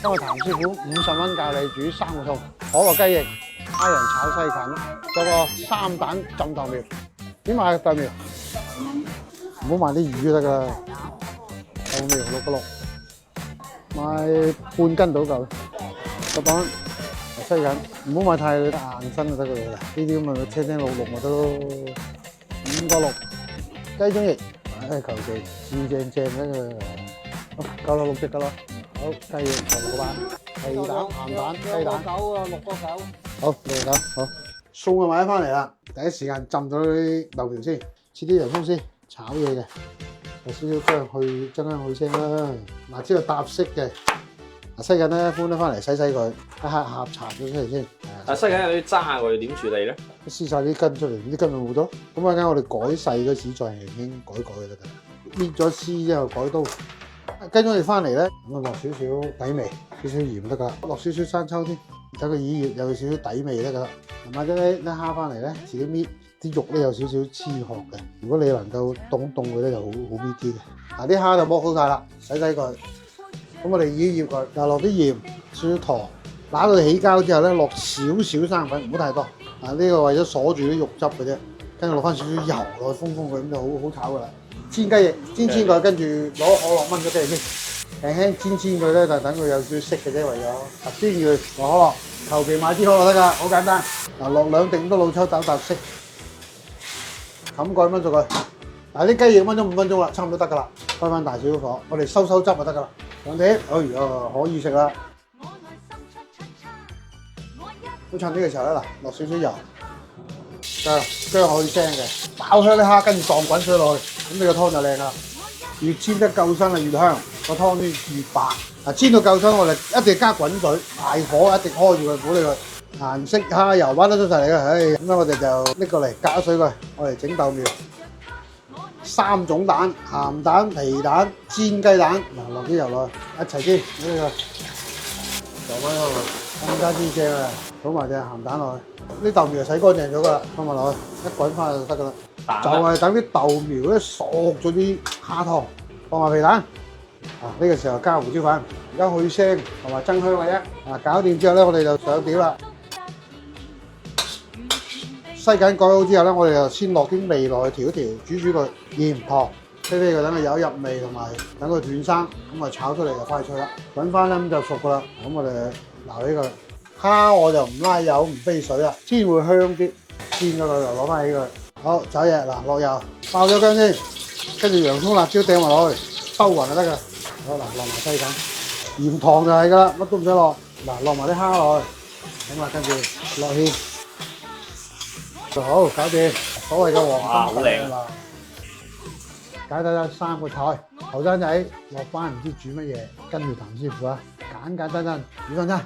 今日譚師傅50蚊教你煮3個餸：可樂雞翼、蝦仁炒西芹，仲有個3蛋浸豆苗。點買豆苗？唔好買啲魚就得㗎。豆苗6個6，買半斤到夠。個檔西芹唔好買太硬身就得㗎啦。呢啲咁嘅青青綠綠咪得咯。5個6，雞中翼，求其正得㗎。夠啦，6隻㗎啦。好，雞翼6個8，皮蛋、鹹蛋、雞蛋。6個9。好，6個9，好。餸就買咗翻嚟啦，第一時間浸咗啲豆苗先，切啲洋葱先，炒嘢嘅，有少少薑增加去腥啦。嗱，知道搭色嘅，嗱西芹咧搬得翻嚟洗佢，一下夾殘咗出嚟先。西芹有啲渣，我哋點處理咧？撕晒啲根出嚟，啲根咪冇咗。咁一陣我哋改細嗰時再輕輕改就得㗎啦。搣咗絲之後改刀。雞中翼翻嚟咧，咁啊落少少底味，少少鹽得㗎，落少少生抽添，等個耳葉有少少底味得㗎啦。或者咧，啲蝦翻嚟咧，自己搣啲肉咧有少少黐殼嘅。如果你能夠凍佢咧，就好搣啲嘅。嗱，啲蝦就剝好晒啦，洗佢。咁我哋醃佢，又落啲鹽，少少糖，打到起膠之後咧，落少少生粉，唔好太多。呢個為咗鎖住啲肉汁嘅啫，跟住落翻少少油落去封佢，咁就好炒㗎啦。煎雞翼，煎佢，跟住攞可樂炆咗雞翼先，輕輕煎佢咧，就等佢有少少色嘅啫，為咗煎佢落可樂，求其買支可樂得㗎，好簡單。嗱，落2滴都老抽豆色，冚蓋炆熟佢。嗱，啲雞翼炆咗5分鐘啦，差唔多得㗎啦，開翻大少少火，我哋收汁就得㗎啦。上碟，哎呀，可以食啦。咁趁呢個時候咧，嗱，落少少油。薑去腥嘅，爆香啲蝦，跟住撞滾水落去，咁你個湯就靚啦。越煎得夠身啊，越香，個湯越白。嗱，煎到夠身，我哋一定加滾水，大火一定開住佢，唔好理佢。顏色蝦油揾得出晒嚟嘅，咁咧我哋就拎過嚟隔水佢，我哋整豆苗。3種蛋，鹹蛋、皮蛋、煎雞蛋，嗱落啲油落去，一齊煎，呢個就翻開佢，更加之正啊！倒埋隻鹹蛋落去，啲豆苗洗乾淨咗㗎啦，放埋落去，一滾翻就得㗎啦。就係等啲豆苗咧索咗啲蝦湯，放埋皮蛋。呢個時候加胡椒粉，而家去腥同埋增香嘅啫。搞掂之後咧，我哋就上碟啦。西芹改好之後咧，我哋就先落啲味落去調一調，煮佢，鹽糖，飛佢等佢有入味同埋等佢斷生，咁啊炒出嚟就快脆啦。滾翻咧咁就熟㗎啦。咁我哋撈起佢。蝦我就唔拉油唔飛水啦，煎會香啲。煎咗佢就攞翻起佢。好，走嘢嗱，落油，爆咗薑先，跟住洋葱辣椒掟埋落去，收勻就得㗎。好嗱，落埋西芹，鹽糖就係㗎啦，乜都唔使落。嗱，落埋啲蝦落去，咁啊跟住落芡，就好搞掂。所謂嘅黃金燉啦，解得3個菜。後生仔落班唔知煮乜嘢，跟住譚師傅啊，簡簡單單煮飯餐。